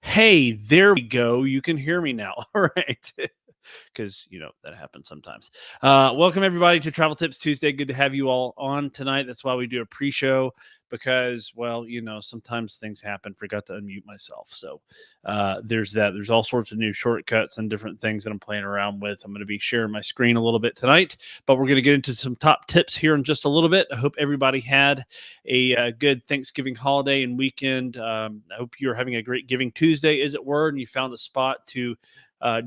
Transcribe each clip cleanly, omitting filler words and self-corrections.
Hey, there we go. You can hear me now. All right. Because, that happens sometimes. Welcome, everybody, to Travel Tips Tuesday. Good to have you all on tonight. That's why we do a pre show because, well, sometimes things happen. Forgot to unmute myself. So there's that. There's all sorts of new shortcuts and different things that I'm playing around with. I'm going to be sharing my screen a little bit tonight, but we're going to get into some top tips here in just a little bit. I hope everybody had a good Thanksgiving holiday and weekend. I hope you're having a great Giving Tuesday, as it were, and you found a spot to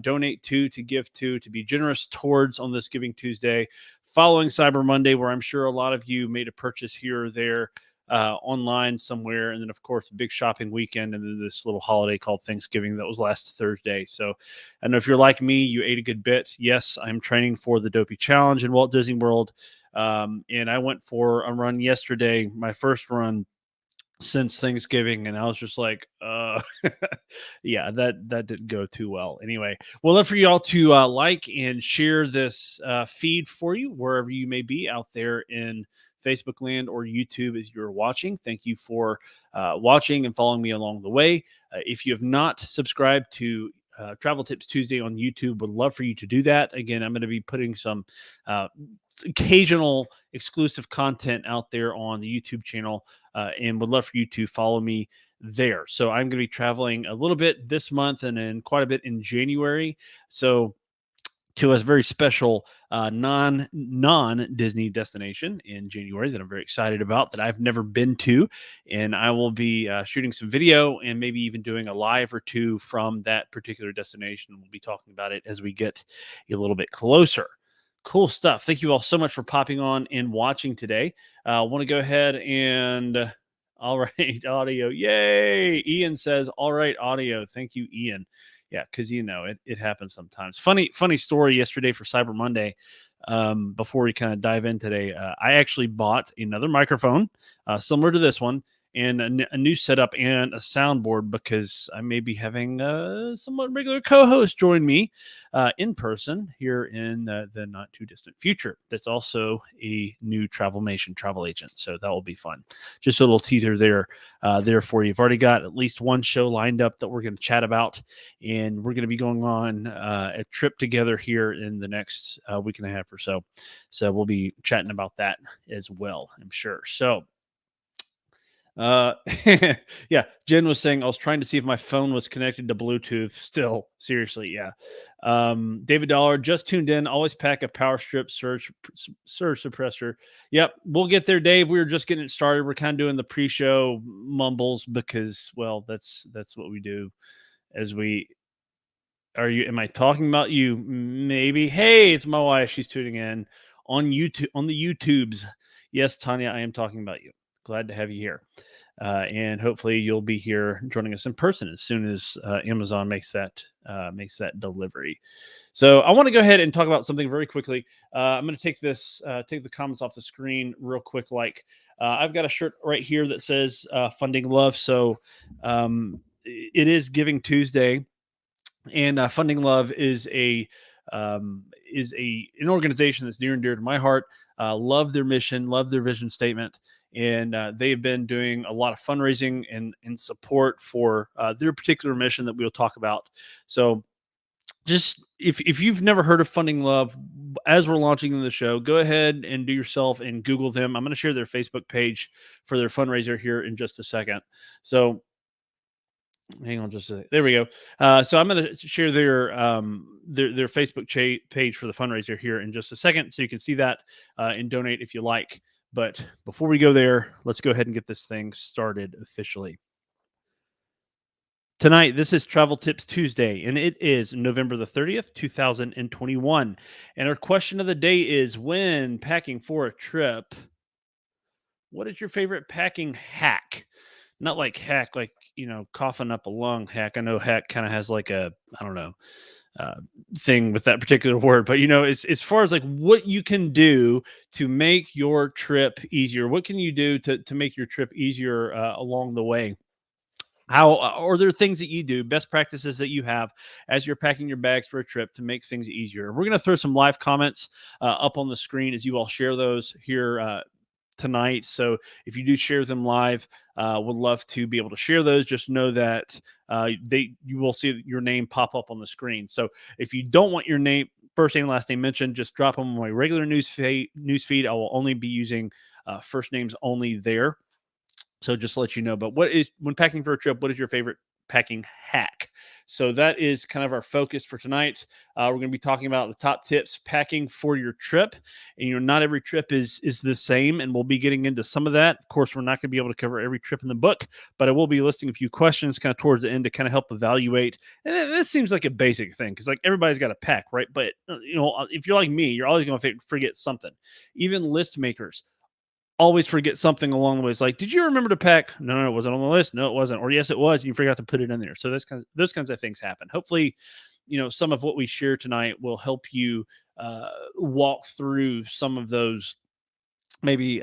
donate to give to be generous towards on this Giving Tuesday, following Cyber Monday, where I'm sure a lot of you made a purchase here or there online somewhere. And then, of course, a big shopping weekend. And then this little holiday called Thanksgiving that was last Thursday. So I know if you're like me, you ate a good bit. Yes, I'm training for the Dopey Challenge in Walt Disney World. And I went for a run yesterday, my first run since Thanksgiving, and I was just like, yeah, that didn't go too well. Anyway, we'll love for y'all to like and share this feed for you wherever you may be out there in Facebook land or YouTube as you're watching. Thank you for watching and following me along the way. If you have not subscribed to Travel Tips Tuesday on YouTube, would love for you to do that. Again, I'm going to be putting some occasional exclusive content out there on the YouTube channel, and would love for you to follow me there. So I'm going to be traveling a little bit this month and then quite a bit in January. So to a very special non Disney destination in January that I'm very excited about, that I've never been to, and I will be shooting some video and maybe even doing a live or two from that particular destination. We'll be talking about it as we get a little bit closer. Cool stuff. Thank you all so much for popping on and watching today. I want to go ahead and all right, audio. Yay. Ian says, all right, audio. Thank you, Ian. Yeah, because it happens sometimes. Funny story yesterday for Cyber Monday. Before we kind of dive in today, I actually bought another microphone similar to this one, and a new setup and a soundboard, because I may be having somewhat regular co-host join me in person here in the not too distant future. That's also a new Travelmation travel agent, so that will be fun. Just a little teaser there for you. I've already got at least one show lined up that we're going to chat about, and we're going to be going on a trip together here in the next week and a half or so. So we'll be chatting about that as well, I'm sure. So yeah, Jen was saying I was trying to see if my phone was connected to Bluetooth still. Seriously, yeah. David Dollar just tuned in. Always pack a power strip surge suppressor. Yep, we'll get there, Dave. We were just getting it started. We're kind of doing the pre-show mumbles because, well, that's what we do. Am I talking about you? Maybe. Hey, it's my wife. She's tuning in on YouTube, on the YouTubes. Yes, Tanya, I am talking about you. Glad to have you here. And hopefully you'll be here joining us in person as soon as Amazon makes that delivery. So I want to go ahead and talk about something very quickly. I'm going to take the comments off the screen real quick. I've got a shirt right here that says Funding Love. So it is Giving Tuesday, and Funding Love is an organization that's near and dear to my heart. Love their mission, love their vision statement. And they've been doing a lot of fundraising and support for their particular mission that we'll talk about. So just if you've never heard of Funding Love, as we're launching the show, go ahead and do yourself and Google them. I'm going to share their Facebook page for their fundraiser here in just a second. So hang on just a second. There we go. So I'm going to share their Facebook page for the fundraiser here in just a second, so you can see that and donate if you like. But before we go there, let's go ahead and get this thing started officially. Tonight, this is Travel Tips Tuesday, and it is November the 30th, 2021. And our question of the day is, when packing for a trip, what is your favorite packing hack? Not like hack, like, coughing up a lung hack. I know hack kind of has like a, I don't know, thing with that particular word, but as far as like what you can do to make your trip easier, what can you do to make your trip easier along the way? How are there things that you do, best practices that you have as you're packing your bags for a trip to make things easier? We're going to throw some live comments up on the screen as you all share those here tonight. So if you do share them live, would love to be able to share those. Just know that you will see your name pop up on the screen. So if you don't want your name, first name, last name mentioned, just drop them on my regular news feed. I will only be using first names only there. So just to let you know, but when packing for a trip, what is your favorite packing hack? So that is kind of our focus for tonight. We're going to be talking about the top tips packing for your trip. And not every trip is the same, and we'll be getting into some of that. Of course, we're not going to be able to cover every trip in the book, but I will be listing a few questions kind of towards the end to kind of help evaluate. And this seems like a basic thing because like everybody's got to pack, right? But if you're like me, you're always going to forget something. Even list makers always forget something along the way. It's like, did you remember to pack? No, it wasn't on the list. No, it wasn't. Or yes, it was. And you forgot to put it in there. So those kinds of things happen. Hopefully, some of what we share tonight will help you walk through some of those maybe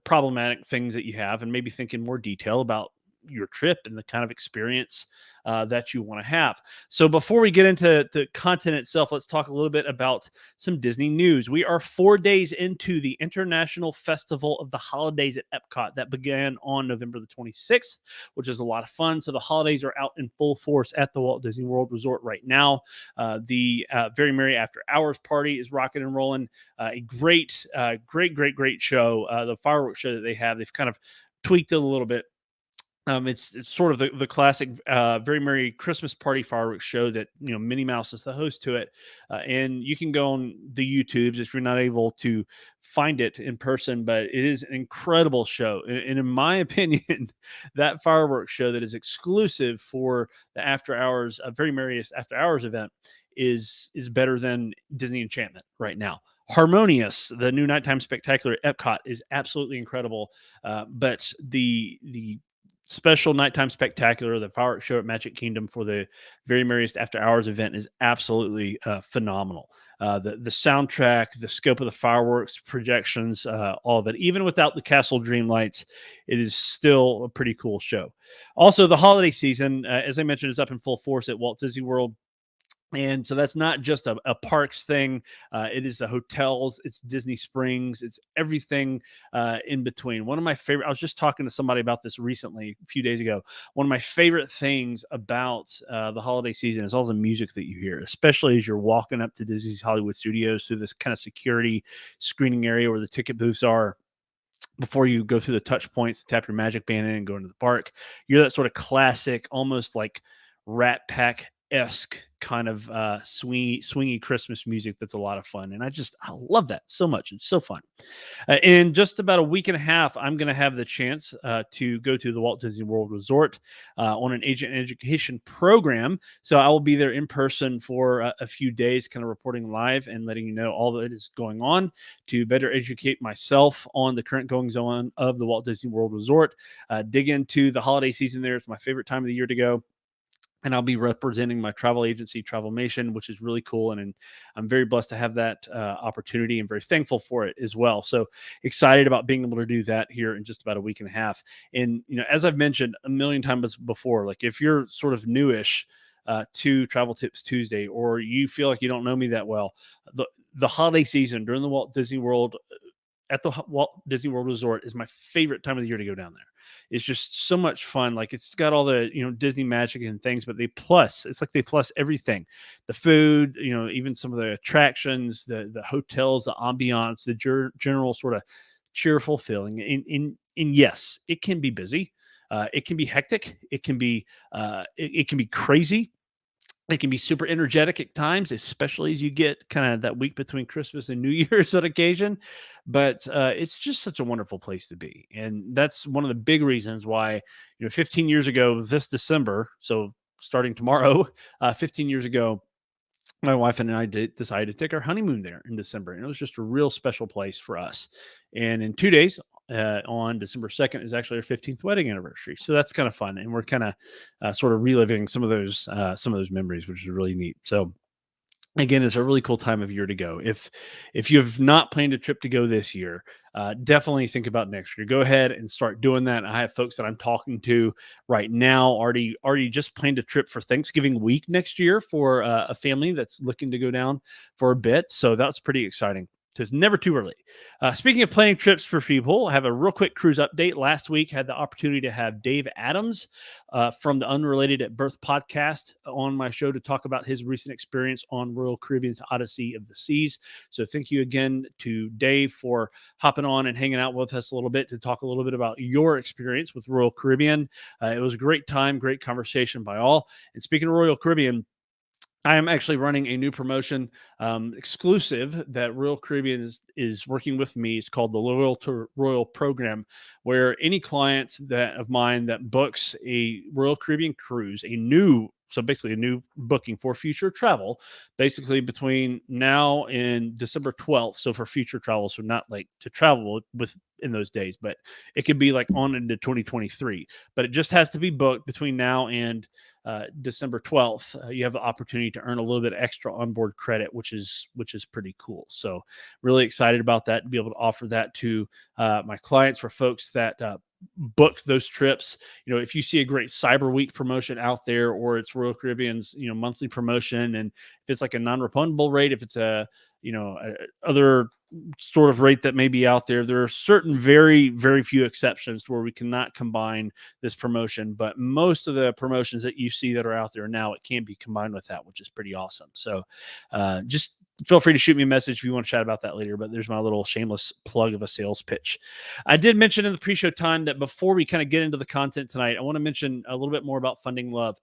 problematic things that you have, and maybe think in more detail about your trip and the kind of experience that you want to have. So before we get into the content itself, let's talk a little bit about some Disney news. We are 4 days into the International Festival of the Holidays at Epcot that began on November the 26th, which is a lot of fun. So the holidays are out in full force at the Walt Disney World Resort right now. The Very Merry After Hours party is rocking and rolling. A great show. The fireworks show that they have, they've kind of tweaked it a little bit. It's sort of the classic Very Merry Christmas Party fireworks show that Minnie Mouse is the host to it, and you can go on the YouTubes if you're not able to find it in person. But it is an incredible show, and in my opinion, that fireworks show that is exclusive for the After Hours, Very Merriest After Hours event is better than Disney Enchantment right now. Harmonious, the new nighttime spectacular at Epcot, is absolutely incredible, but the special nighttime spectacular, the fireworks show at Magic Kingdom for the Very Merriest After Hours event, is absolutely phenomenal. The soundtrack, the scope of the fireworks, projections, all of it. Even without the Castle Dream lights, it is still a pretty cool show. Also, the holiday season, as I mentioned, is up in full force at Walt Disney World. And so that's not just a parks thing. It is the hotels, it's Disney Springs, it's everything in between. One of my favorite, I was just talking to somebody about this recently, a few days ago. One of my favorite things about the holiday season is all the music that you hear, especially as you're walking up to Disney's Hollywood Studios through this kind of security screening area where the ticket booths are. Before you go through the touch points, tap your magic band in and go into the park. You're that sort of classic, almost like Rat Pack-esque kind of swingy Christmas music that's a lot of fun. And I love that so much. It's so fun. In just about a week and a half, I'm going to have the chance to go to the Walt Disney World Resort on an agent education program. So I will be there in person for a few days, kind of reporting live and letting you know all that is going on to better educate myself on the current goings on of the Walt Disney World Resort. Dig into the holiday season there. It's my favorite time of the year to go. And I'll be representing my travel agency, Travelmation, which is really cool. And I'm very blessed to have that opportunity and very thankful for it as well. So excited about being able to do that here in just about a week and a half. And, as I've mentioned a million times before, like if you're sort of newish to Travel Tips Tuesday, or you feel like you don't know me that well, the holiday season during the Walt Disney World at the Walt Disney World Resort is my favorite time of the year to go down there. It's just so much fun. Like it's got all the, Disney magic and things, but it's like they plus everything, the food, even some of the attractions, the hotels, the ambiance, the general sort of cheerful feeling. And yes, it can be busy. It can be hectic. It can be crazy. It can be super energetic at times, especially as you get kind of that week between Christmas and New Year's on occasion. But it's just such a wonderful place to be. And that's one of the big reasons why, 15 years ago this December, so starting tomorrow, 15 years ago, my wife and I decided to take our honeymoon there in December. And it was just a real special place for us. And in 2 days, on December 2nd is actually our 15th wedding anniversary. So that's kind of fun. And we're kind of sort of reliving some of those memories, which is really neat. So again, it's a really cool time of year to go. If you have not planned a trip to go this year, definitely think about next year. Go ahead and start doing that. I have folks that I'm talking to right now already just planned a trip for Thanksgiving week next year for a family that's looking to go down for a bit. So that's pretty exciting. So it's never too early. Speaking of planning trips for people, I have a real quick cruise update. Last week, had the opportunity to have Dave Adams from the Unrelated at Birth podcast on my show to talk about his recent experience on Royal Caribbean's Odyssey of the Seas. So thank you again to Dave for hopping on and hanging out with us a little bit to talk a little bit about your experience with Royal Caribbean. It was a great time, great conversation by all. And speaking of Royal Caribbean, I am actually running a new promotion exclusive that Royal Caribbean is working with me. It's called the Loyal to Royal program, where any client of mine that books a Royal Caribbean cruise, so basically a new booking for future travel, basically between now and December 12th. So for future travel, so not like to travel with in those days, but it could be like on into 2023. But it just has to be booked between now and December 12th. You have the opportunity to earn a little bit extra onboard credit, which is pretty cool. So really excited about that, to be able to offer that to my clients, for folks that book those trips. If you see a great Cyber Week promotion out there, or it's Royal Caribbean's monthly promotion, and if it's like a non-refundable rate, if it's a other sort of rate that may be out there, there are certain very, very few exceptions where we cannot combine this promotion. But most of the promotions that you see that are out there now, it can be combined with that, which is pretty awesome. So just feel free to shoot me a message if you want to chat about that later. But there's my little shameless plug of a sales pitch. I did mention in the pre-show time that before we kind of get into the content tonight, I want to mention a little bit more about Funding Love.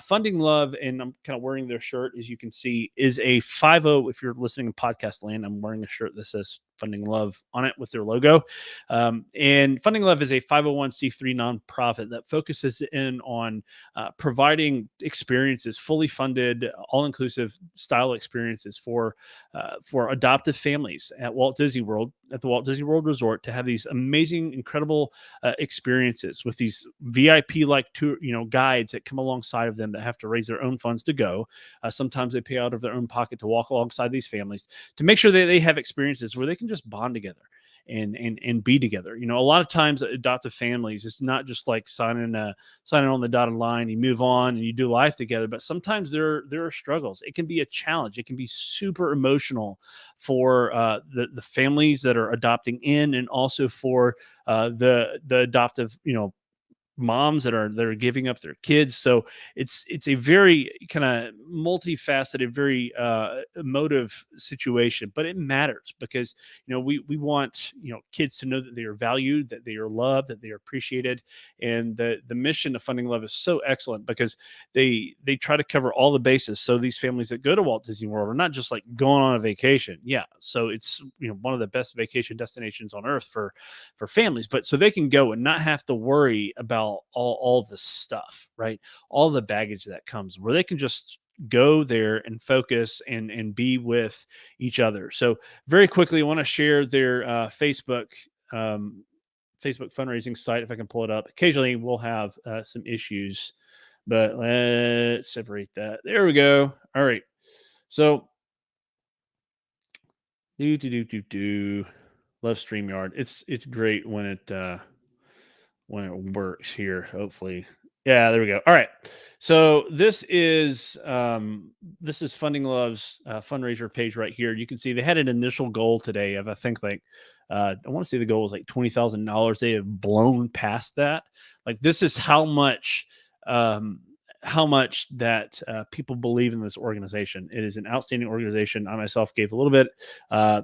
Funding Love, and I'm kind of wearing their shirt, as you can see, is a 5-0. If you're listening in podcast land, I'm wearing a shirt that says Funding Love on it with their logo. And Funding Love is a 501c3 nonprofit that focuses in on providing experiences, fully funded, all-inclusive style experiences for adoptive families at the Walt Disney World Resort, to have these amazing, incredible experiences with these VIP-like tour, guides that come alongside of them that have to raise their own funds to go. Sometimes they pay out of their own pocket to walk alongside these families to make sure that they have experiences where they can just bond together and be together. A lot of times adoptive families, it's not just like signing on the dotted line, you move on and you do life together, but sometimes there are struggles. It can be a challenge. It can be super emotional for the families that are adopting in, and also for the adoptive moms that are giving up their kids. So it's a very kind of multifaceted, very emotive situation, but it matters because we want kids to know that they are valued, that they are loved, that they are appreciated. And the mission of Funding Love is so excellent because they try to cover all the bases. So these families that go to Walt Disney World are not just like going on a vacation. Yeah, so it's one of the best vacation destinations on earth for families, but so they can go and not have to worry about all the stuff, right? All the baggage that comes, where they can just go there and focus and be with each other. So very quickly, I want to share their Facebook fundraising site, if I can pull it up. Occasionally we'll have some issues, but let's separate that. There we go. All right. So love StreamYard. It's great when it works here, hopefully. Yeah, there we go. All right. So this is Funding Love's fundraiser page right here. You can see they had an initial goal today of, I think, like I want to say the goal was like $20,000. They have blown past that. Like, this is how much that people believe in this organization. It is an outstanding organization. I myself gave a little bit.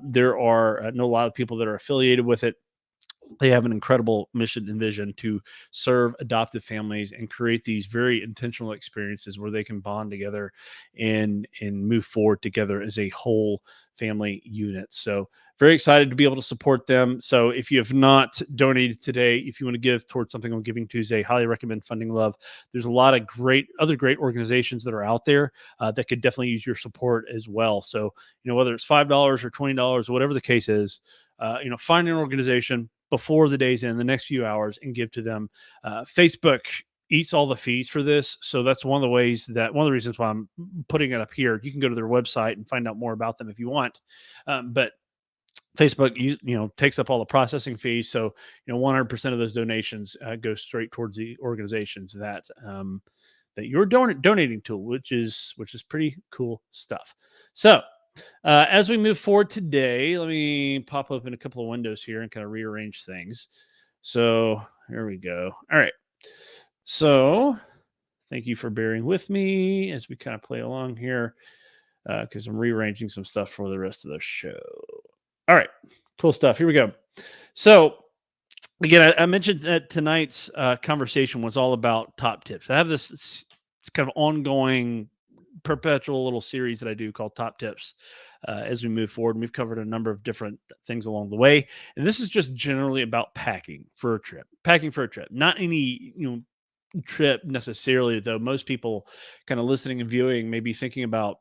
There are know a lot of people that are affiliated with it. They have an incredible mission and vision to serve adoptive families and create these very intentional experiences where they can bond together and move forward together as a whole family unit. So very excited to be able to support them. So if you have not donated today, if you want to give towards something on Giving Tuesday, highly recommend Funding Love. There's a lot of other great organizations that are out there that could definitely use your support as well. So, whether it's $5 or $20 or whatever the case is, find an organization before the day's end, the next few hours, and give to them. Facebook eats all the fees for this. So that's one of the reasons why I'm putting it up here. You can go to their website and find out more about them if you want. But Facebook, takes up all the processing fees. So, 100% of those donations go straight towards the organizations that you're donating to, which is pretty cool stuff. So as we move forward today, let me pop open a couple of windows here and kind of rearrange things. So here we go. All right. So thank you for bearing with me as we kind of play along here because I'm rearranging some stuff for the rest of the show. All right. Cool stuff. Here we go. So again, I mentioned that tonight's conversation was all about top tips. I have this kind of ongoing, perpetual little series that I do called Top Tips as we move forward. And we've covered a number of different things along the way, and this is just generally about packing for a trip. Packing for a trip, not any trip necessarily, though. Most people kind of listening and viewing may be thinking about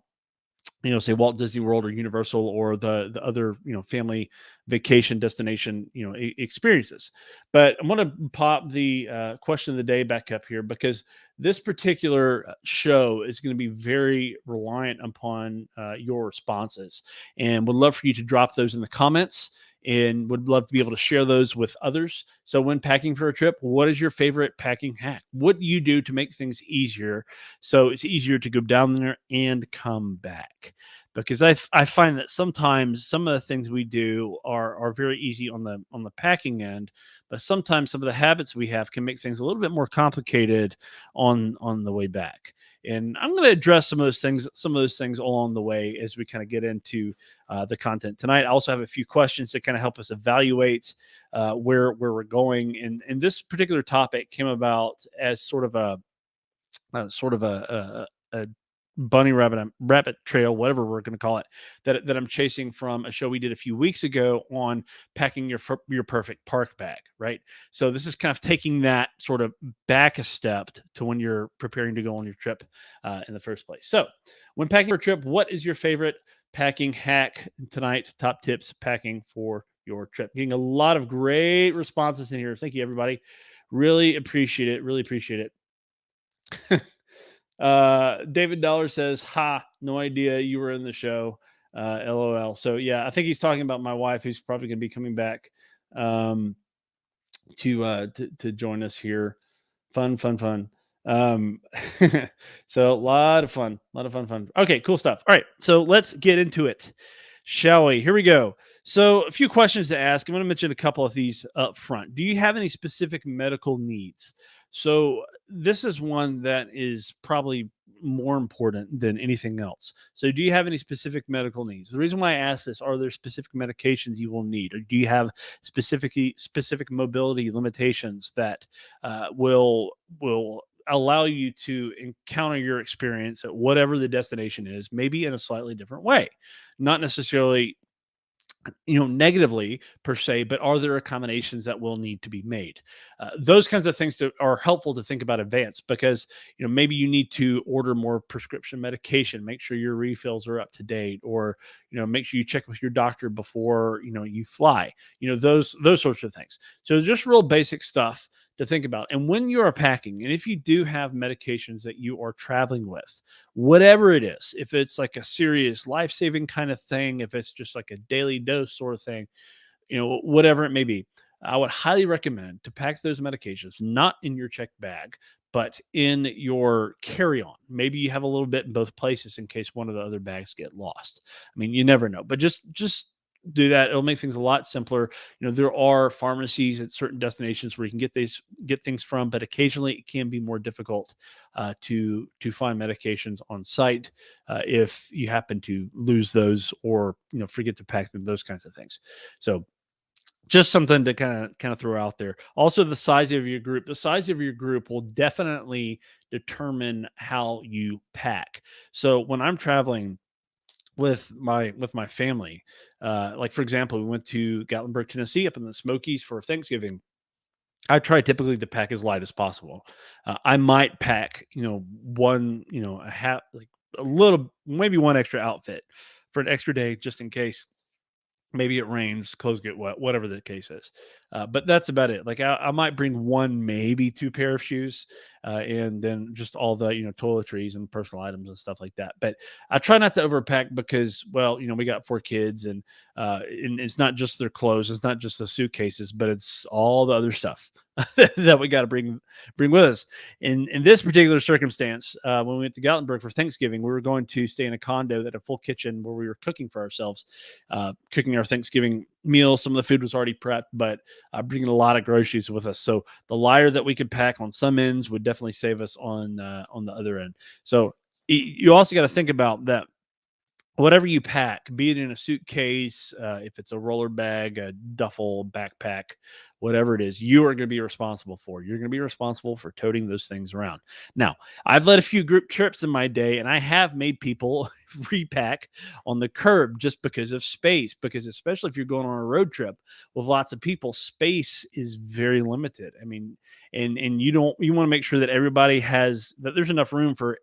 say Walt Disney World or Universal or the other, family vacation destination, experiences. But I'm going to pop the question of the day back up here because this particular show is going to be very reliant upon your responses, and would love for you to drop those in the comments. And would love to be able to share those with others. So, when packing for a trip, what is your favorite packing hack? What do you do to make things easier so it's easier to go down there and come back? Because I find that sometimes some of the things we do are very easy on the packing end, but sometimes some of the habits we have can make things a little bit more complicated on the way back. And I'm going to address some of those things along the way as we kind of get into the content tonight. I also have a few questions to kind of help us evaluate where we're going. And this particular topic came about as sort of a bunny rabbit trail, whatever we're going to call it, that I'm chasing from a show we did a few weeks ago on packing your perfect park bag, right? So this is kind of taking that sort of back a step to when you're preparing to go on your trip in the first place. So when packing for a trip, what is your favorite packing hack tonight? Top tips packing for your trip. Getting a lot of great responses in here. Thank you, everybody. Really appreciate it. Really appreciate it. David Dollar says, "Ha, no idea you were in the show." LOL. So yeah, I think he's talking about my wife, who's probably going to be coming back um, to join us here. Fun. Um, so a lot of fun. Okay, cool stuff. All right, so let's get into it, shall we? Here we go. So a few questions to ask. I'm going to mention a couple of these up front. Do you have any specific medical needs? So this is one that is probably more important than anything else. So do you have any specific medical needs? The reason why I ask this, are there specific medications you will need, or do you have specific mobility limitations that will allow you to encounter your experience at whatever the destination is, maybe in a slightly different way, not necessarily negatively per se, but are there accommodations that will need to be made? Those kinds of things are helpful to think about advance, because maybe you need to order more prescription medication, make sure your refills are up to date, or make sure you check with your doctor before you fly. Those sorts of things. So just real basic stuff to think about. And when you are packing, and if you do have medications that you are traveling with, whatever it is, if it's like a serious life-saving kind of thing, if it's just like a daily dose sort of thing, whatever it may be, I would highly recommend to pack those medications not in your checked bag, but in your carry-on. Maybe you have a little bit in both places in case one of the other bags get lost. I mean, you never know, but just do that. It'll make things a lot simpler. There are pharmacies at certain destinations where you can get things from, but occasionally it can be more difficult to find medications on site if you happen to lose those, or forget to pack them, those kinds of things. So just something to kind of throw out there. Also, the size of your group. The size of your group will definitely determine how you pack. So when I'm traveling with my family, like for example, we went to Gatlinburg, Tennessee, up in the Smokies for Thanksgiving. I try typically to pack as light as possible. I might pack, one, a hat, like a little, maybe one extra outfit for an extra day, just in case. Maybe it rains, clothes get wet, whatever the case is. But that's about it. Like I might bring one, maybe two pair of shoes, and then just all the toiletries and personal items and stuff like that. But I try not to overpack because, well, we got 4 kids, and And it's not just their clothes, it's not just the suitcases, but it's all the other stuff that we got to bring with us. In this particular circumstance, when we went to Gatlinburg for Thanksgiving, we were going to stay in a condo that had a full kitchen where we were cooking for ourselves, cooking our Thanksgiving meal. Some of the food was already prepped, but bringing a lot of groceries with us. So the lighter that we could pack on some ends would definitely save us on the other end. So you also got to think about that. Whatever you pack, be it in a suitcase, if it's a roller bag, a duffel, backpack, whatever it is, you are going to be responsible for. You're going to be responsible for toting those things around. Now, I've led a few group trips in my day, and I have made people repack on the curb just because of space. Because especially if you're going on a road trip with lots of people, space is very limited. I mean, and you want to make sure that everybody that there's enough room for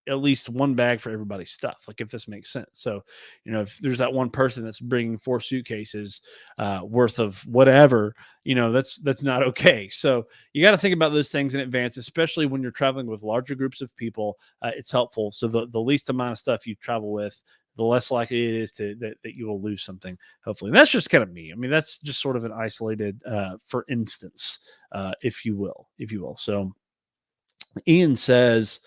at least one bag for everybody's stuff, like if this makes sense. So, if there's that one person that's bringing 4 suitcases worth of whatever, that's not okay. So you got to think about those things in advance, especially when you're traveling with larger groups of people. It's helpful. So the least amount of stuff you travel with, the less likely it is that you will lose something, hopefully. And that's just kind of me. I mean, that's just sort of an isolated, for instance, if you will. So Ian says,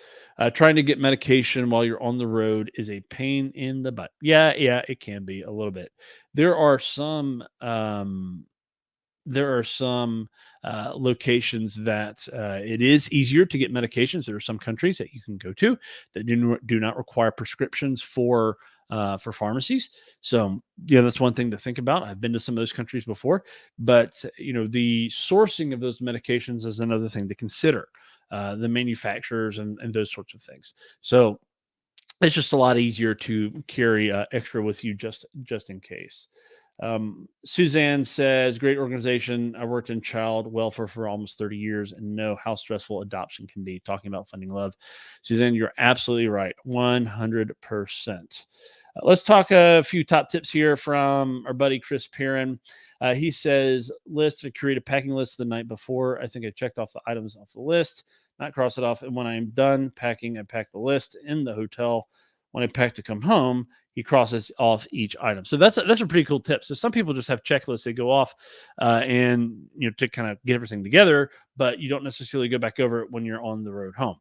trying to get medication while you're on the road is a pain in the butt. Yeah, it can be a little bit. There are some locations that it is easier to get medications. There are some countries that you can go to that do not require prescriptions for pharmacies. So that's one thing to think about. I've been to some of those countries before, but the sourcing of those medications is another thing to consider. The manufacturers and those sorts of things. So it's just a lot easier to carry extra with you just in case. Suzanne says, great organization. I worked in child welfare for almost 30 years and know how stressful adoption can be. Talking about funding love. Suzanne, you're absolutely right. 100%. Let's talk a few top tips here from our buddy Chris Perrin. He says, create a packing list the night before. I think I checked off the items off the list, not cross it off. And when I'm done packing, I pack the list in the hotel. When I pack to come home, he crosses off each item. So that's a pretty cool tip. So some people just have checklists they go off and to kind of get everything together, but you don't necessarily go back over it when you're on the road home.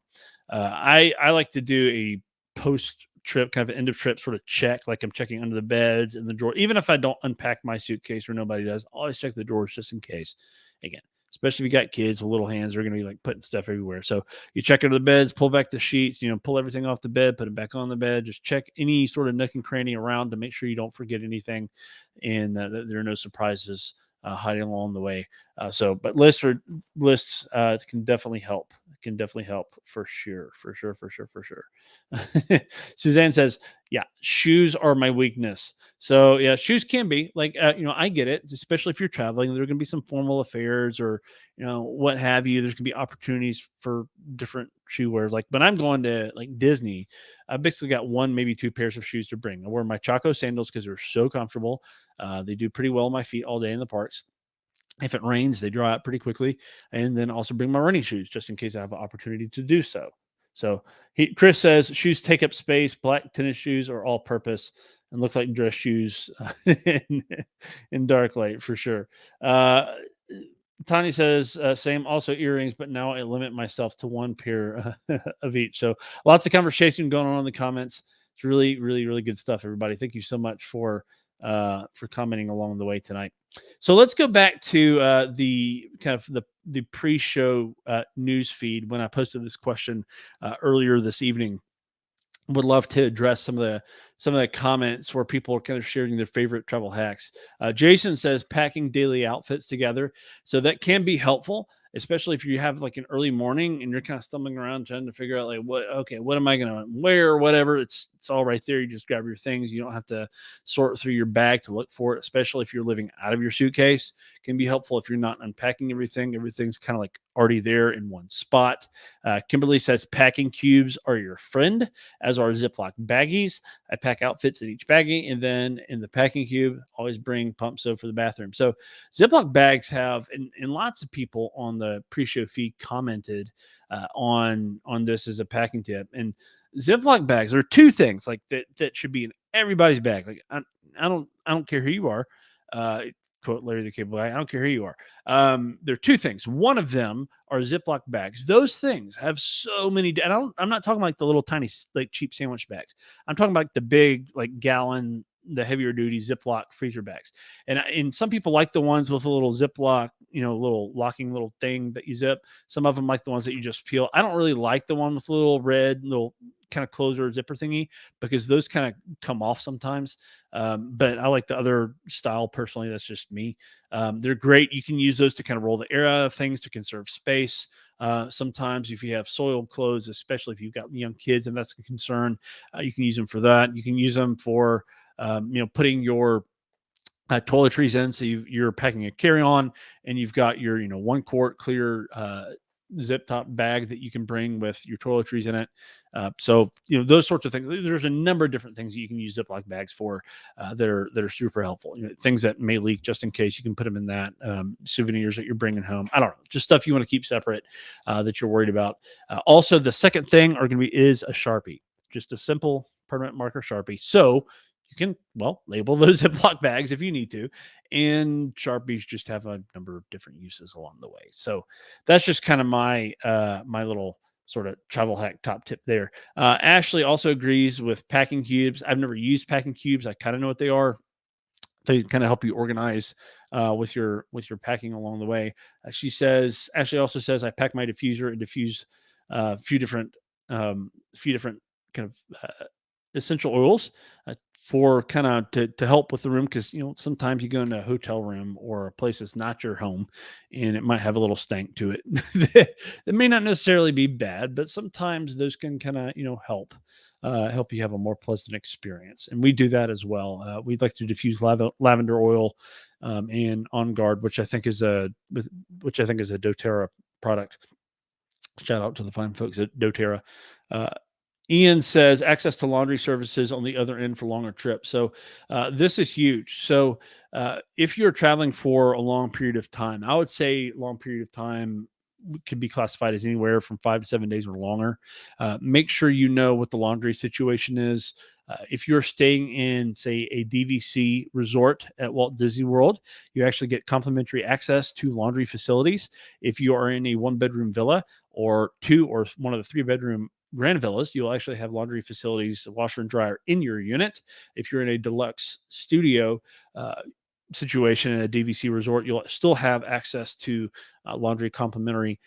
I like to do a post trip, kind of end of trip sort of check, like I'm checking under the beds and the drawer. Even if I don't unpack my suitcase or nobody does, I always check the drawers just in case. Again, especially if you got kids with little hands, they're going to be like putting stuff everywhere. So you check under the beds, pull back the sheets, pull everything off the bed, put it back on the bed, just check any sort of nook and cranny around to make sure you don't forget anything and that there are no surprises hiding along the way. But lists can definitely help. For sure. Suzanne says, yeah, shoes are my weakness. So yeah, shoes can be like, I get it, especially if you're traveling, there are going to be some formal affairs or, what have you. There's going to be opportunities for different shoe wears. Like when I'm going to like Disney, I basically got 1, maybe 2 pairs of shoes to bring. I wear my Chaco sandals because they're so comfortable. They do pretty well on my feet all day in the parks. If it rains, they dry out pretty quickly. And then also bring my running shoes just in case I have an opportunity to do so. So Chris says shoes take up space. Black tennis shoes are all purpose and look like dress shoes in dark light for sure. Tanya says, same, also earrings, but now I limit myself to 1 pair of each. So lots of conversation going on in the comments. It's really, really, really good stuff, everybody. Thank you so much for commenting along the way tonight. So let's go back to the kind of the pre-show news feed when I posted this question earlier this evening. Would love to address some of the comments where people are kind of sharing their favorite travel hacks. Jason says packing daily outfits together. So that can be helpful, especially if you have like an early morning and you're kind of stumbling around trying to figure out like what am I going to wear or whatever. It's all right there. You just grab your things. You don't have to sort through your bag to look for it, especially if you're living out of your suitcase. It can be helpful if you're not unpacking everything. Everything's kind of like already there in one spot. Kimberly says packing cubes are your friend, as are Ziploc baggies. I pack outfits in each baggie, and then in the packing cube, always bring pump soap for the bathroom. So Ziploc bags have, and lots of people on the pre-show feed commented on this as a packing tip. And Ziploc bags are 2 things like that should be an everybody's bag. Like I don't care who you are. Uh, Quote Larry the Cable Guy. I don't care who you are. There are two things. One of them are Ziploc bags. Those things have so many. And I'm not talking like the little tiny, like cheap sandwich bags. I'm talking about the big, like gallon, the heavier duty Ziploc freezer bags. And some people like the ones with a little Ziploc, little locking little thing that you zip. Some of them like the ones that you just peel. I don't really like the one with the little red little kind of closer zipper thingy because those kind of come off sometimes. But I like the other style personally. That's just me. They're great. You can use those to kind of roll the air out of things to conserve space. Sometimes if you have soiled clothes, especially if you've got young kids and that's a concern, you can use them for that. You can use them for, putting your toiletries in. So you're packing a carry-on and you've got your, 1 quart clear zip top bag that you can bring with your toiletries in it. So those sorts of things. There's a number of different things that you can use Ziploc bags for that are super helpful. Things that may leak, just in case, you can put them in that. Souvenirs that you're bringing home. I don't know, just stuff you want to keep separate that you're worried about. Also, the second thing is a Sharpie, just a simple permanent marker Sharpie. So you can, label those Ziploc bags if you need to. And Sharpies just have a number of different uses along the way. So that's just kind of my my little sort of travel hack top tip there. Ashley also agrees with packing cubes. I've never used packing cubes. I kind of know what they are. They kind of help you organize with your packing along the way. Ashley also says, I pack my diffuser and diffuse a few different kind of essential oils for kind of to help with the room, because sometimes you go into a hotel room or a place that's not your home and it might have a little stank to it. It may not necessarily be bad, but sometimes those can kind of help you have a more pleasant experience, and we do that as well. We'd like to diffuse lavender oil and On Guard, which I think is a doTERRA product. Shout out to the fine folks at doTERRA. Ian says access to laundry services on the other end for longer trips. So this is huge. So if you're traveling for a long period of time, I would say long period of time could be classified as anywhere from 5 to 7 days or longer. Make sure you know what the laundry situation is. If you're staying in, say, a DVC resort at Walt Disney World, you actually get complimentary access to laundry facilities. If you are in a 1-bedroom villa or 2 or one of the 3-bedroom grand villas, you'll actually have laundry facilities, washer and dryer in your unit. If you're in a deluxe studio situation in a DVC resort, you'll still have access to laundry complimentary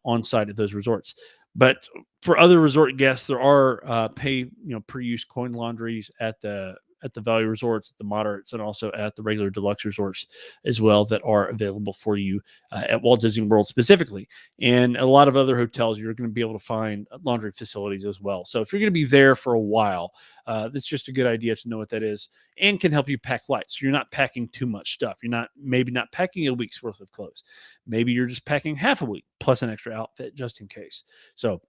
on site at those resorts. But for other resort guests, there are pay per use coin laundries at the value resorts, the moderates, and also at the regular deluxe resorts as well that are available for you at Walt Disney World specifically. And a lot of other hotels, you're going to be able to find laundry facilities as well. So if you're going to be there for a while, that's just a good idea to know what that is, and can help you pack light. So you're not packing too much stuff. You're maybe not packing a week's worth of clothes. Maybe you're just packing half a week plus an extra outfit just in case. So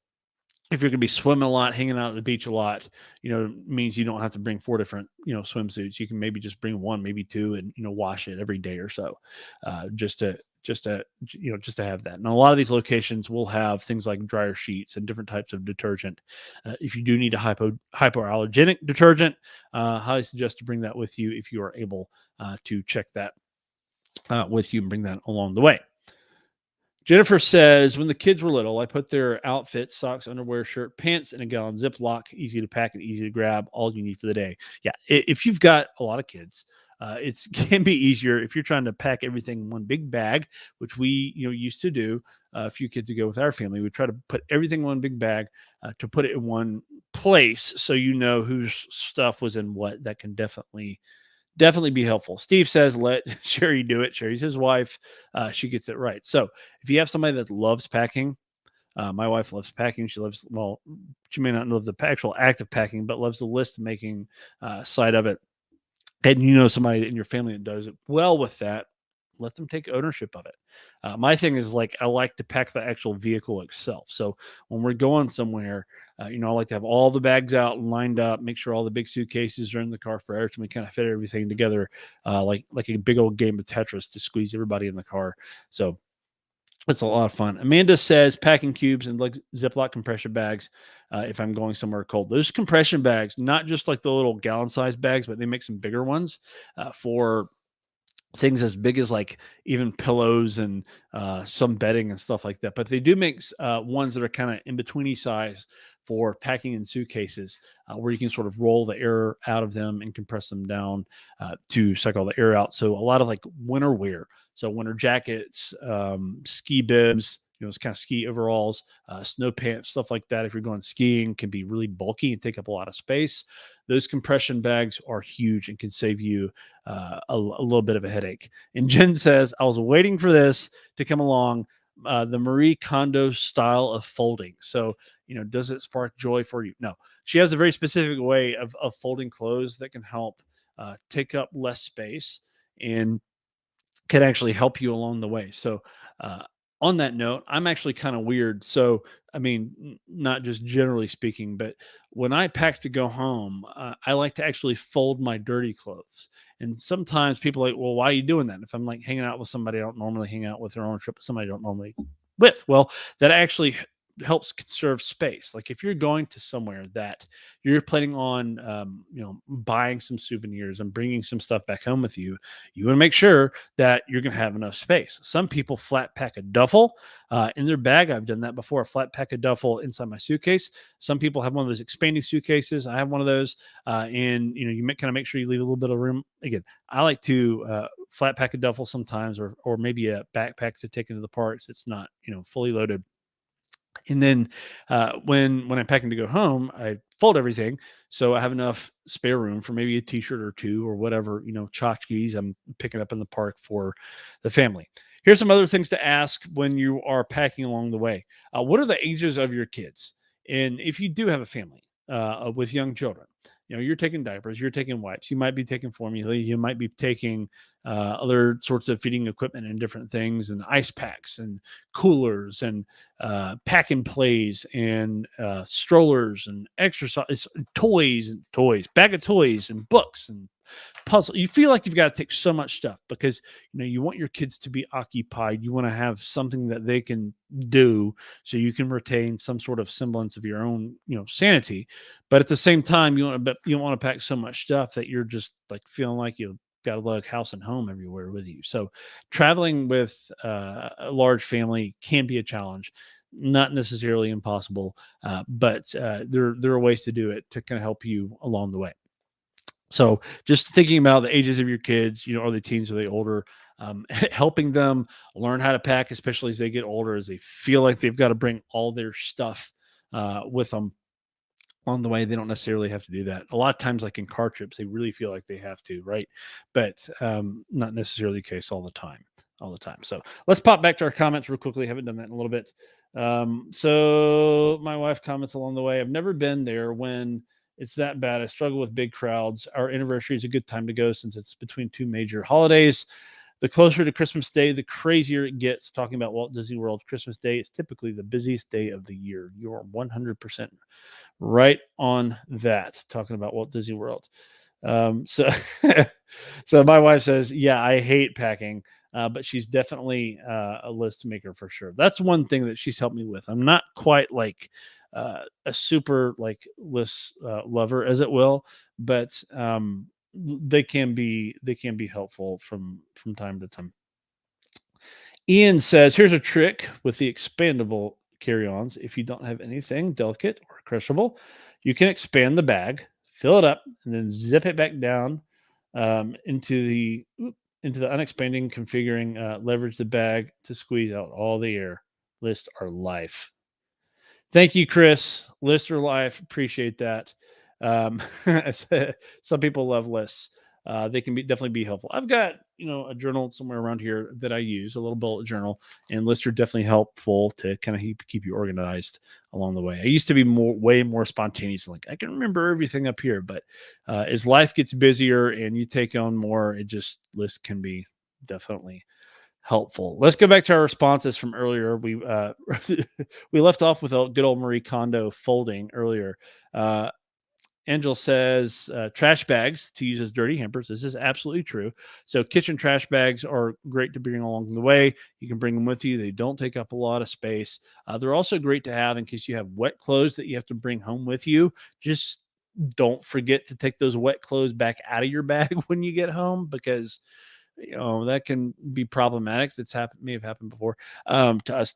if you're going to be swimming a lot, hanging out at the beach a lot, means you don't have to bring 4 different, swimsuits. You can maybe just bring 1, maybe 2, and, wash it every day or so, just to have that. And a lot of these locations will have things like dryer sheets and different types of detergent. If you do need a hypoallergenic detergent, highly suggest to bring that with you if you are able to check that with you and bring that along the way. Jennifer says, when the kids were little, I put their outfits, socks, underwear, shirt, pants in a gallon Ziploc, easy to pack and easy to grab, all you need for the day. Yeah, if you've got a lot of kids, it can be easier if you're trying to pack everything in one big bag, which we used to do a few kids ago with our family. We try to put everything in one big bag to put it in one place so whose stuff was in what. That can definitely be helpful. Steve says, let Sherry do it. Sherry's his wife. She gets it right. So if you have somebody that loves packing, my wife loves packing. She may not know the actual act of packing, but loves the list making side of it. And somebody in your family that does it well with that, let them take ownership of it. My thing is, I like to pack the actual vehicle itself. So when we're going somewhere, I like to have all the bags out and lined up, make sure all the big suitcases are in the car for everything. We kind of fit everything together like a big old game of Tetris to squeeze everybody in the car. So It's a lot of fun. Amanda says packing cubes and like Ziploc compression bags if I'm going somewhere cold. Those compression bags, not just like the little gallon size bags, but they make some bigger ones for things as big as like even pillows and some bedding and stuff like that. But they do make ones that are kind of in betweeny size for packing in suitcases, where you can sort of roll the air out of them and compress them down to suck all the air out. So a lot of like winter wear, so winter jackets, ski bibs. It's kind of ski overalls, snow pants, stuff like that. If you're going skiing, can be really bulky and take up a lot of space. Those compression bags are huge and can save you a little bit of a headache. And Jen says, I was waiting for this to come along, the Marie Kondo style of folding. So, does it spark joy for you? No. She has a very specific way of folding clothes that can help take up less space and can actually help you along the way. So, on that note, I'm actually kind of weird. So, I mean, not just generally speaking, but when I pack to go home, I like to actually fold my dirty clothes. And sometimes people are like, well, why are you doing that? If I'm like hanging out with somebody I don't normally hang out with, or on a trip with somebody I don't normally with, well, that actually helps conserve space. Like if you're going to somewhere that you're planning on, buying some souvenirs and bringing some stuff back home with you, you want to make sure that you're going to have enough space. Some people flat pack a duffel in their bag. I've done that before. A flat pack a duffel inside my suitcase. Some people have one of those expanding suitcases. I have one of those, and you kind of make sure you leave a little bit of room. Again, I like to flat pack a duffel sometimes, or maybe a backpack to take into the parks. It's not fully loaded. And then when I'm packing to go home, I fold everything so I have enough spare room for maybe a t-shirt or two or whatever, tchotchkes I'm picking up in the park for the family. Here's some other things to ask when you are packing along the way. What are the ages of your kids? And if you do have a family with young children, you're taking diapers, you're taking wipes, you might be taking formula, you might be taking other sorts of feeding equipment and different things, and ice packs and coolers and pack and plays and strollers and exercise toys, bag of toys and books and puzzle. You feel like you've got to take so much stuff because you want your kids to be occupied. You want to have something that they can do so you can retain some sort of semblance of your own sanity. But at the same time, you don't want to pack so much stuff that you're just like feeling like you got a lug house and home everywhere with you. So traveling with a large family can be a challenge. Not necessarily impossible, but there are ways to do it to kind of help you along the way. So just thinking about the ages of your kids, are they teens, are they older? Helping them learn how to pack, especially as they get older, as they feel like they've got to bring all their stuff with them on the way. They don't necessarily have to do that. A lot of times, like in car trips, they really feel like they have to, right? But not necessarily the case all the time. So let's pop back to our comments real quickly. Haven't done that in a little bit. So my wife comments along the way. I've never been there when it's that bad. I struggle with big crowds. Our anniversary is a good time to go since it's between two major holidays. The closer to Christmas Day, the crazier it gets. Talking about Walt Disney World, Christmas Day is typically the busiest day of the year. You're 100% right on that. Talking about Walt Disney World. So so my wife says, yeah, I hate packing, but she's definitely a list maker for sure. That's one thing that she's helped me with. I'm not quite like a super like list lover, as it will, but they can be helpful from time to time. Ian says, here's a trick with the expandable carry-ons. If you don't have anything delicate or crushable, you can expand the bag, fill it up, and then zip it back down into the unexpanding, configuring, leverage the bag to squeeze out all the air. Lists are life. Thank you, Chris. Lists are life. Appreciate that. Some people love lists. They can definitely be helpful. I've got a journal somewhere around here that I use, a little bullet journal, and lists are definitely helpful to kind of keep you organized along the way. I used to be way more spontaneous, like I can remember everything up here, but as life gets busier and you take on more, lists can be definitely helpful. Let's go back to our responses from earlier. We we left off with a good old Marie Kondo folding earlier. Angel says trash bags to use as dirty hampers. This is absolutely true. So kitchen trash bags are great to bring along the way. You can bring them with you. They don't take up a lot of space. They're also great to have in case you have wet clothes that you have to bring home with you. Just don't forget to take those wet clothes back out of your bag when you get home, because that can be problematic. May have happened before to us,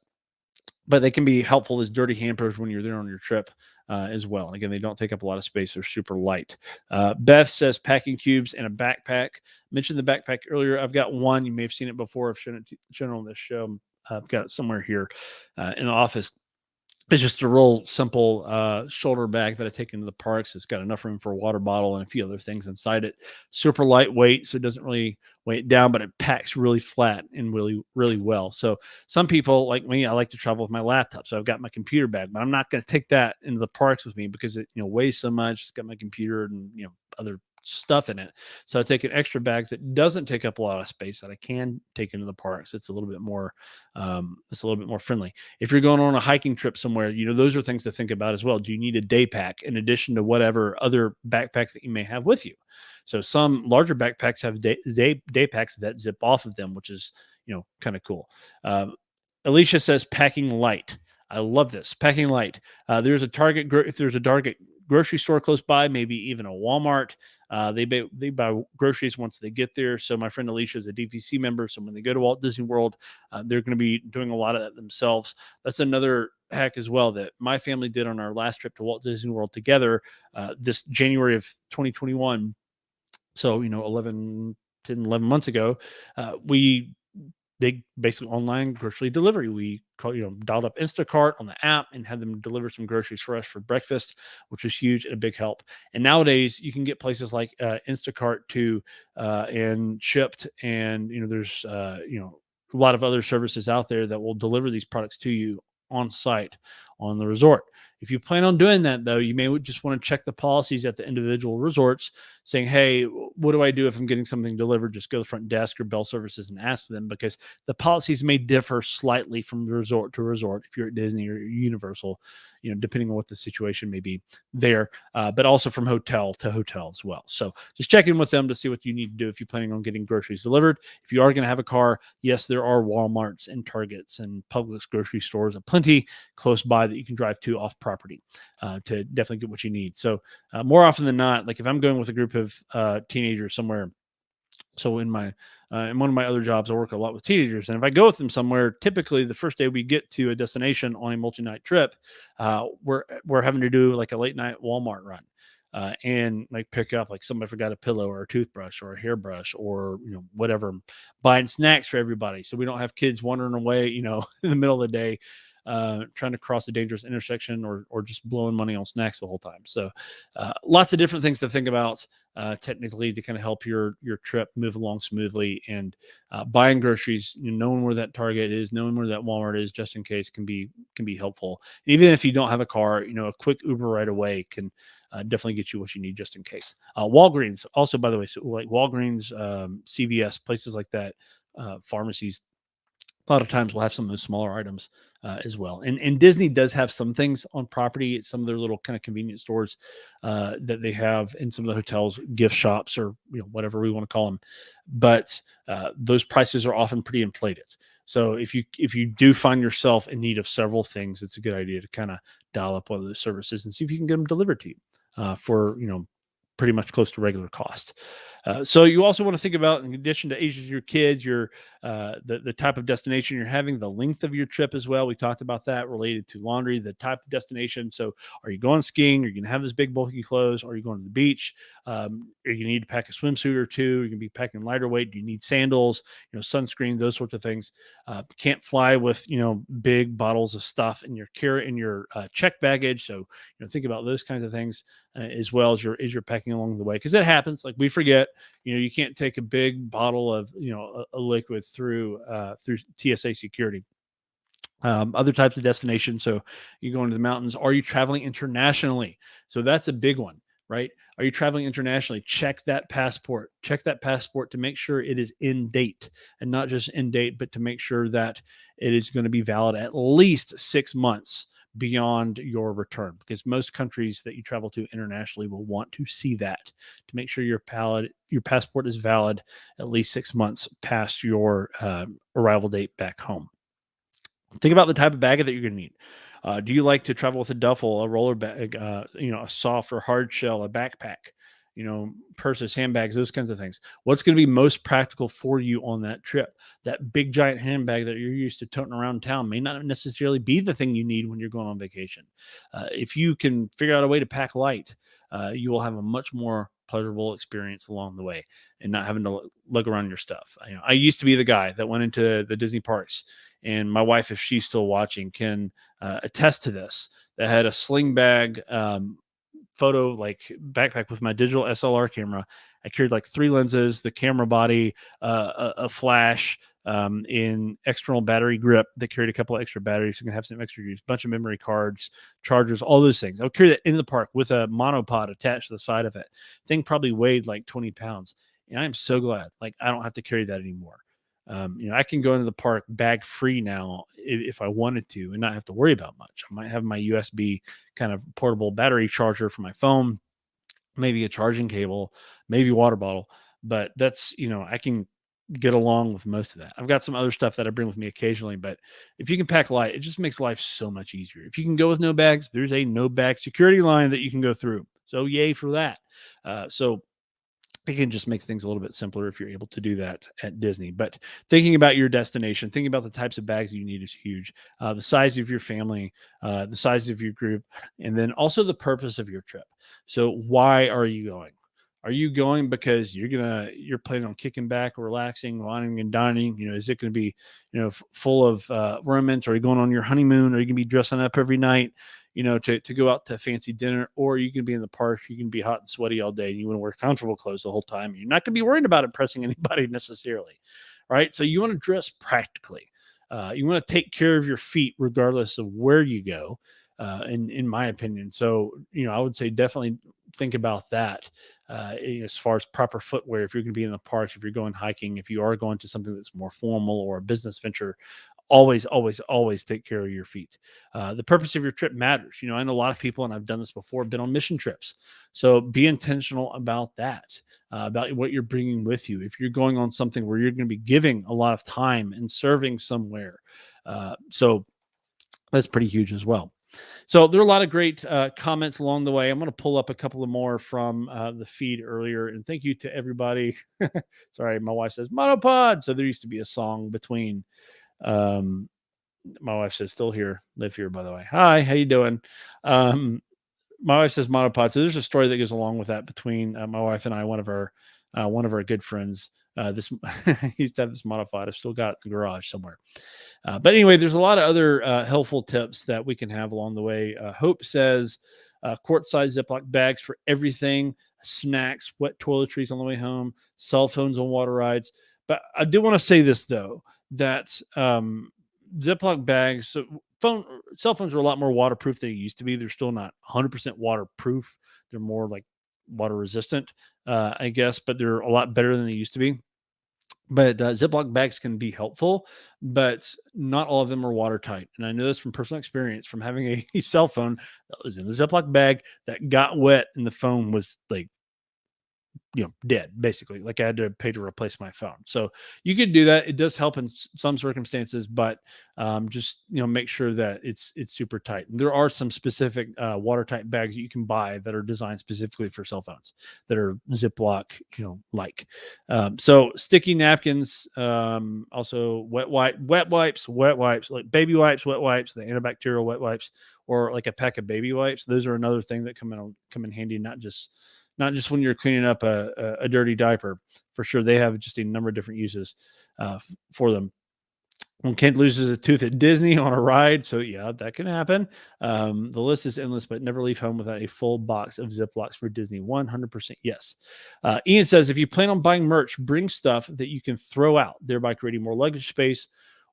but they can be helpful as dirty hampers when you're there on your trip as well. And again, they don't take up a lot of space. They're super light. Beth says packing cubes and a backpack. Mentioned the backpack earlier. I've got one. You may have seen it before. I've shown it on this show. I've got it somewhere here in the office. It's just a real simple shoulder bag that I take into the parks. It's got enough room for a water bottle and a few other things inside it. Super lightweight, so it doesn't really weigh it down, but it packs really flat and really, really well. So some people like me, I like to travel with my laptop. So I've got my computer bag, but I'm not going to take that into the parks with me because it weighs so much. It's got my computer and other stuff in it. So I take an extra bag that doesn't take up a lot of space that I can take into the parks. It's a little bit more friendly. If you're going on a hiking trip somewhere, those are things to think about as well. Do you need a day pack in addition to whatever other backpack that you may have with you? So some larger backpacks have day packs that zip off of them, which is, kind of cool. Alicia says packing light. I love this. Packing light. If there's a Target grocery store close by, maybe even a Walmart, they buy groceries once they get there. So my friend Alicia is a DVC member. So when they go to Walt Disney World, they're going to be doing a lot of that themselves. That's another hack as well that my family did on our last trip to Walt Disney World together this January of 2021. So, 11 months ago, they basically online grocery delivery. We dialed up Instacart on the app and had them deliver some groceries for us for breakfast, which was huge and a big help. And nowadays you can get places like Instacart too and Shipped, and there's a lot of other services out there that will deliver these products to you on site on the resort. If you plan on doing that, though, you may just want to check the policies at the individual resorts saying, hey, what do I do if I'm getting something delivered? Just go to the front desk or Bell Services and ask them, because the policies may differ slightly from resort to resort if you're at Disney or Universal, depending on what the situation may be there, but also from hotel to hotel as well. So just check in with them to see what you need to do if you're planning on getting groceries delivered. If you are going to have a car, yes, there are Walmarts and Targets and Publix grocery stores plenty close by that you can drive to off property to definitely get what you need. So more often than not, like if I'm going with a group of teenagers somewhere, so in one of my other jobs, I work a lot with teenagers, and if I go with them somewhere, typically the first day we get to a destination on a multi-night trip, we're having to do like a late night Walmart run. And like pick up like somebody forgot a pillow or a toothbrush or a hairbrush or whatever, buying snacks for everybody, so we don't have kids wandering away in the middle of the day trying to cross a dangerous intersection or just blowing money on snacks the whole time. So lots of different things to think about technically to kind of help your trip move along smoothly. And buying groceries, knowing where that Target is, knowing where that Walmart is, just in case, can be helpful. And even if you don't have a car, a quick Uber right away can definitely get you what you need just in case. Walgreens also, by the way, so like Walgreens, CVS, places like that, pharmacies, a lot of times we'll have some of those smaller items as well. And Disney does have some things on property at some of their little kind of convenience stores that they have in some of the hotels, gift shops, or whatever we want to call them. But those prices are often pretty inflated. So if you do find yourself in need of several things, it's a good idea to kind of dial up one of those services and see if you can get them delivered to you for pretty much close to regular cost. So you also want to think about, in addition to age of your kids, the type of destination you're having, the length of your trip as well. We talked about that related to laundry, the type of destination. So are you going skiing? Are you going to have this big bulky clothes? Are you going to the beach? Are you going to need to pack a swimsuit or two? You're going to be packing lighter weight. Do you need sandals, sunscreen, those sorts of things? Can't fly with, big bottles of stuff in your checked baggage. So, think about those kinds of things as well as you're packing along the way. Cause that happens. Like we forget, you can't take a big bottle of, a liquid through TSA security. Other types of destinations. So you go into the mountains. Are you traveling internationally? So that's a big one, right? Are you traveling internationally? Check that passport to make sure it is in date, and not just in date, but to make sure that it is going to be valid at least 6 months beyond your return, because most countries that you travel to internationally will want to see that to make sure your passport is valid at least 6 months past your arrival date back home. Think about the type of bag that you're going to need. Do you like to travel with a duffel, a roller bag, a soft or hard shell, a backpack, purses, handbags, those kinds of things? What's going to be most practical for you on that trip? That big giant handbag that you're used to toting around town may not necessarily be the thing you need when you're going on vacation. If you can figure out a way to pack light, you will have a much more pleasurable experience along the way and not having to lug around your stuff. I used to be the guy that went into the Disney parks, and my wife, if she's still watching, can attest to this, that had a sling bag photo like backpack with my digital SLR camera. I carried like 3 lenses, the camera body, a flash, in external battery grip that carried a couple of extra batteries so you can have some extra use, bunch of memory cards, chargers, all those things. I'll carry that in the park with a monopod attached to the side of it. Thing probably weighed like 20 pounds. And I'm so glad, like, I don't have to carry that anymore. I can go into the park bag free now if I wanted to and not have to worry about much. I might have my USB kind of portable battery charger for my phone, maybe a charging cable, maybe water bottle, but that's, I can get along with most of that. I've got some other stuff that I bring with me occasionally, but if you can pack light, it just makes life so much easier. If you can go with no bags, there's a no bag security line that you can go through. So yay for that. So it can just make things a little bit simpler if you're able to do that at Disney. But thinking about your destination, thinking about the types of bags you need is huge. The size of your family, the size of your group, and then also the purpose of your trip. So why are you going? Are you going because you're planning on kicking back, relaxing, whining and dining? Is it going to be, full of romance? Are you going on your honeymoon? Are you going to be dressing up every night, to go out to a fancy dinner? Or you can be in the park, you can be hot and sweaty all day, and you want to wear comfortable clothes the whole time. You're not going to be worried about impressing anybody necessarily, right? So you want to dress practically. You want to take care of your feet regardless of where you go, in my opinion. So, I would say definitely think about that as far as proper footwear. If you're going to be in the parks, if you're going hiking, if you are going to something that's more formal or a business venture, always, always, always take care of your feet. The purpose of your trip matters. I know a lot of people, and I've done this before, been on mission trips. So be intentional about that, about what you're bringing with you. If you're going on something where you're going to be giving a lot of time and serving somewhere, so that's pretty huge as well. So there are a lot of great comments along the way. I'm going to pull up a couple of more from the feed earlier. And thank you to everybody. Sorry, my wife says monopod. So there used to be a song between, my wife says still here, live here, by the way. Hi, how you doing? My wife says monopod. So there's a story that goes along with that between my wife and I, one of our good friends. This he used to have this monopod. I've still got it in the garage somewhere. But anyway, there's a lot of other helpful tips that we can have along the way. Hope says quart-size Ziploc bags for everything, snacks, wet toiletries on the way home, cell phones on water rides. But I do want to say this, though, that Ziploc bags, cell phones are a lot more waterproof than they used to be. They're still not 100% waterproof. They're more like water resistant, I guess, but they're a lot better than they used to be. But Ziploc bags can be helpful, but not all of them are watertight. And I know this from personal experience from having a cell phone that was in a Ziploc bag that got wet and the phone was like, dead, basically. Like I had to pay to replace my phone. So you could do that. It does help in some circumstances, but just, make sure that it's super tight. And there are some specific watertight bags you can buy that are designed specifically for cell phones that are Ziploc, like. So sticky napkins, also wet wipes, like baby wipes, wet wipes, the antibacterial wet wipes, or like a pack of baby wipes. Those are another thing that come in handy, not just when you're cleaning up a dirty diaper. For sure, they have just a number of different uses for them. When Kent loses a tooth at Disney on a ride, so yeah, that can happen. The list is endless, but never leave home without a full box of Ziplocs for Disney. 100% yes. Ian says, if you plan on buying merch, bring stuff that you can throw out, thereby creating more luggage space,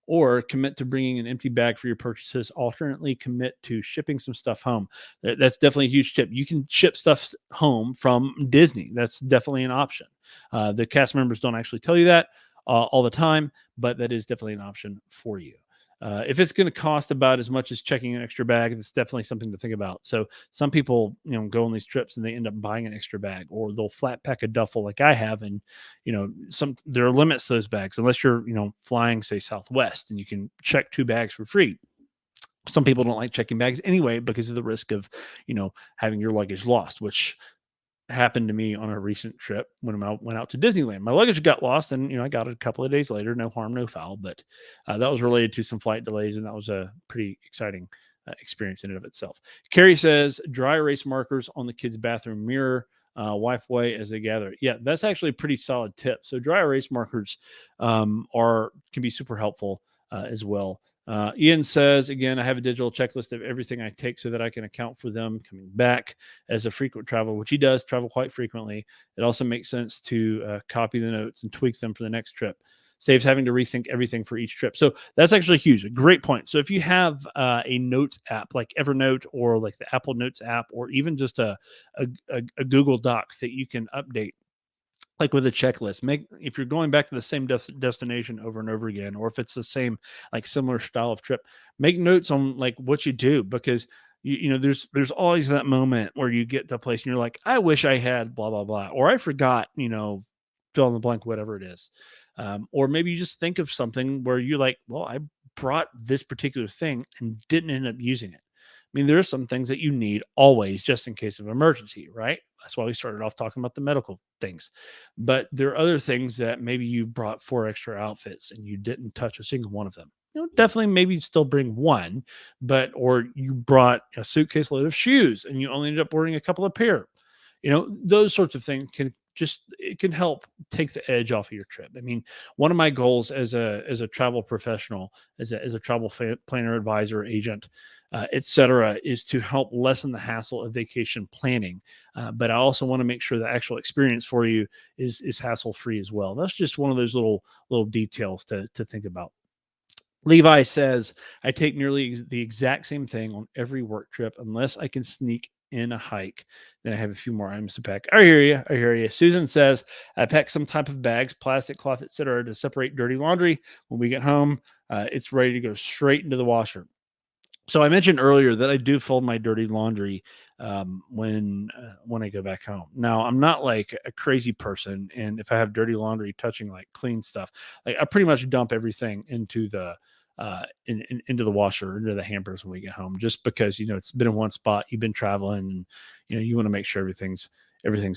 or commit to bringing an empty bag for your purchases. Alternately, commit to shipping some stuff home. That's definitely a huge tip. You can ship stuff home from Disney. That's definitely an option. The cast members don't actually tell you that all the time, but that is definitely an option for you. If it's going to cost about as much as checking an extra bag, it's definitely something to think about. So some people, go on these trips and they end up buying an extra bag, or they'll flat pack a duffel like I have. And, there are limits to those bags unless you're, flying, say, Southwest, and you can check 2 bags for free. Some people don't like checking bags anyway because of the risk of, having your luggage lost, which happened to me on a recent trip when I went out to Disneyland. My luggage got lost, and I got it a couple of days later. No harm, no foul. But that was related to some flight delays, and that was a pretty exciting experience in and of itself. Carrie says dry erase markers on the kids' bathroom mirror. Wipe away as they gather. Yeah, that's actually a pretty solid tip. So dry erase markers can be super helpful as well. Ian says, again, I have a digital checklist of everything I take so that I can account for them coming back as a frequent traveler, which he does travel quite frequently. It also makes sense to copy the notes and tweak them for the next trip. Saves having to rethink everything for each trip. So that's actually huge. A great point. So if you have a notes app like Evernote, or like the Apple Notes app, or even just a Google Doc that you can update, like with a checklist, if you're going back to the same destination over and over again, or if it's the same, like, similar style of trip, make notes on like what you do, because there's always that moment where you get to a place and you're like, I wish I had blah blah blah, or I forgot, fill in the blank, whatever it is. Or maybe you just think of something where you're like, well, I brought this particular thing and didn't end up using it. I mean, there are some things that you need always just in case of emergency, right? That's why we started off talking about the medical things. But there are other things that maybe you brought 4 extra outfits and you didn't touch a single one of them. Definitely maybe still bring one, or you brought a suitcase load of shoes and you only ended up wearing a couple of pair. Those sorts of things it can help take the edge off of your trip. I mean, one of my goals as a travel professional, as a travel planner, advisor, agent, etc., is to help lessen the hassle of vacation planning. But I also want to make sure the actual experience for you is hassle free as well. That's just one of those little details to think about. Levi says, I take nearly the exact same thing on every work trip unless I can sneak in a hike. Then I have a few more items to pack. I hear you. I hear you. Susan says, I pack some type of bags, plastic, cloth, etc., to separate dirty laundry. When we get home, it's ready to go straight into the washer. So I mentioned earlier that I do fold my dirty laundry when I go back home. Now, I'm not like a crazy person, and if I have dirty laundry touching like clean stuff, like I pretty much dump everything into the into the washer, into the hampers when we get home, just because it's been in one spot, you've been traveling, and you want to make sure everything's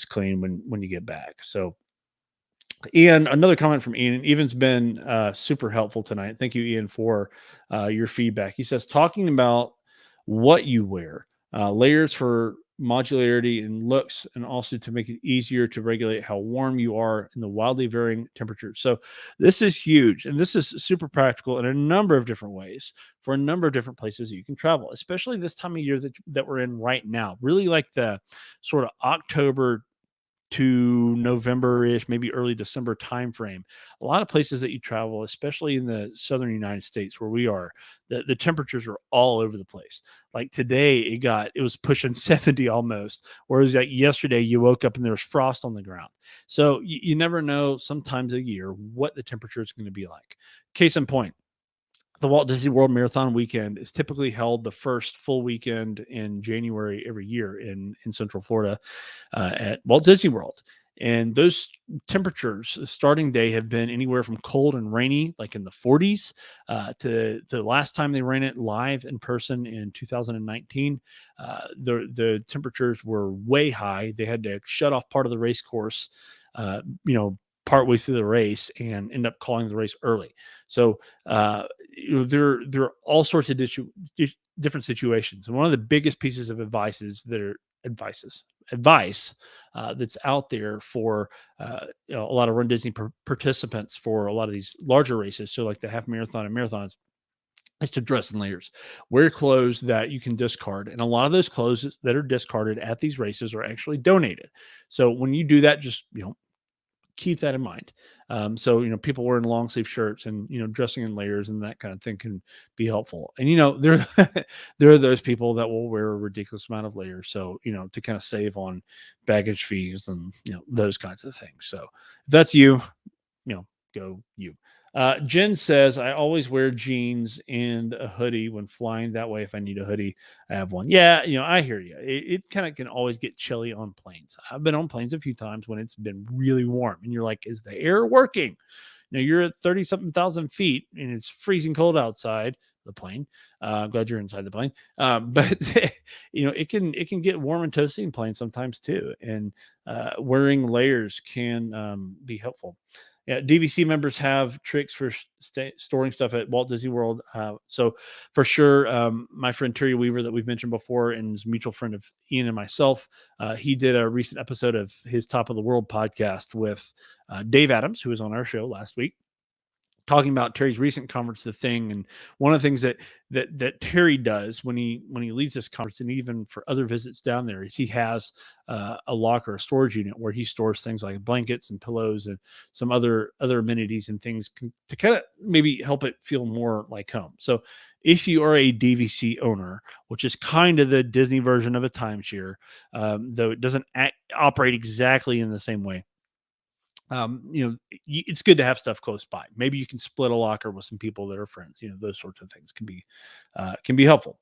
clean when you get back. So Ian, another comment from Ian. Ian's been super helpful tonight. Thank you, Ian, for your feedback. He says, talking about what you wear, layers for modularity and looks, and also to make it easier to regulate how warm you are in the wildly varying temperatures. So this is huge, and this is super practical in a number of different ways for a number of different places that you can travel, especially this time of year that we're in right now. Really like the sort of October to November-ish, maybe early December timeframe. A lot of places that you travel, especially in the southern United States where we are, the temperatures are all over the place. Like today, it was pushing 70 almost, whereas like yesterday you woke up and there was frost on the ground. So you never know sometimes a year what the temperature is going to be like. Case in point, the Walt Disney World Marathon weekend is typically held the first full weekend in January every year in Central Florida at Walt Disney World. And those temperatures starting day have been anywhere from cold and rainy, like in the 40s, to the last time they ran it live in person in 2019. The temperatures were way high. They had to shut off part of the race course, partway through the race, and end up calling the race early. So there are all sorts of different situations. And one of the biggest pieces of advice that's out there for a lot of Run Disney participants for a lot of these larger races, so like the half marathon and marathons, is to dress in layers. Wear clothes that you can discard, and a lot of those clothes that are discarded at these races are actually donated. So when you do that, just keep that in mind. So people wearing long sleeve shirts and dressing in layers and that kind of thing can be helpful. And there there are those people that will wear a ridiculous amount of layers, so to kind of save on baggage fees and those kinds of things. So if that's you, go you. Jen says, I always wear jeans and a hoodie when flying. That way, if I need a hoodie, I have one. Yeah, I hear you. It kind of can always get chilly on planes. I've been on planes a few times when it's been really warm and you're like, is the air working? You're at 30 something thousand feet and it's freezing cold outside the plane. I'm glad you're inside the plane. But it can get warm and toasty in planes sometimes too. And wearing layers can be helpful. Yeah, DVC members have tricks for storing stuff at Walt Disney World. So for sure, my friend Terry Weaver that we've mentioned before and is a mutual friend of Ian and myself, he did a recent episode of his Top of the World podcast with Dave Adams, who was on our show last week, talking about Terry's recent conference, The Thing. And one of the things that Terry does when he leads this conference, and even for other visits down there, is he has a locker, a storage unit where he stores things like blankets and pillows and some other amenities and things to kind of maybe help it feel more like home. So if you are a DVC owner, which is kind of the Disney version of a timeshare, though it doesn't operate exactly in the same way, it's good to have stuff close by. Maybe you can split a locker with some people that are friends. Those sorts of things can be helpful.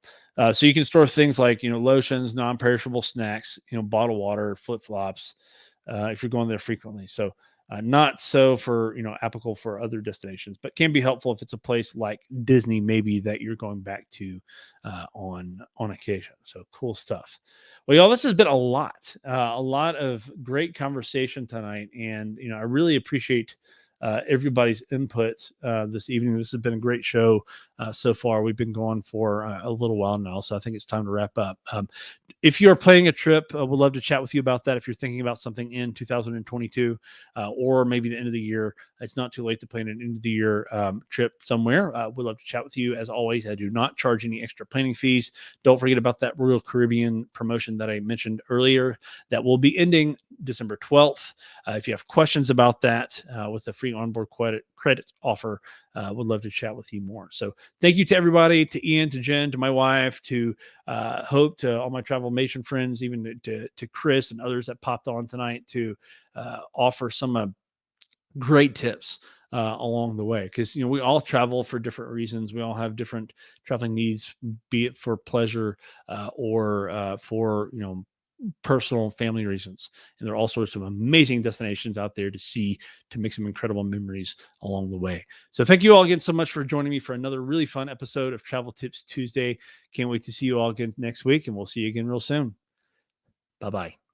So you can store things like lotions, non-perishable snacks, bottled water, flip flops, if you're going there frequently. So not so for applicable for other destinations, but can be helpful if it's a place like Disney, maybe that you're going back to on occasion. So cool stuff. Well, y'all, this has been a lot of great conversation tonight, and I really appreciate everybody's input this evening. This has been a great show so far. We've been going for a little while now, so I think it's time to wrap up. If you're planning a trip, we'd love to chat with you about that. If you're thinking about something in 2022 or maybe the end of the year, it's not too late to plan an end of the year trip somewhere. We'd love to chat with you. As always, I do not charge any extra planning fees. Don't forget about that Royal Caribbean promotion that I mentioned earlier that will be ending December 12th. If you have questions about that with the free onboard credit offer, would love to chat with you more. So thank you to everybody, to Ian, to Jen, to my wife, to Hope, to all my Travelmation friends, even to Chris and others that popped on tonight to offer some great tips along the way, because we all travel for different reasons. We all have different traveling needs, be it for pleasure or for personal and family reasons. And there are all sorts of amazing destinations out there to see, to make some incredible memories along the way. So thank you all again so much for joining me for another really fun episode of Travel Tips Tuesday. Can't wait to see you all again next week, and we'll see you again real soon. Bye-bye.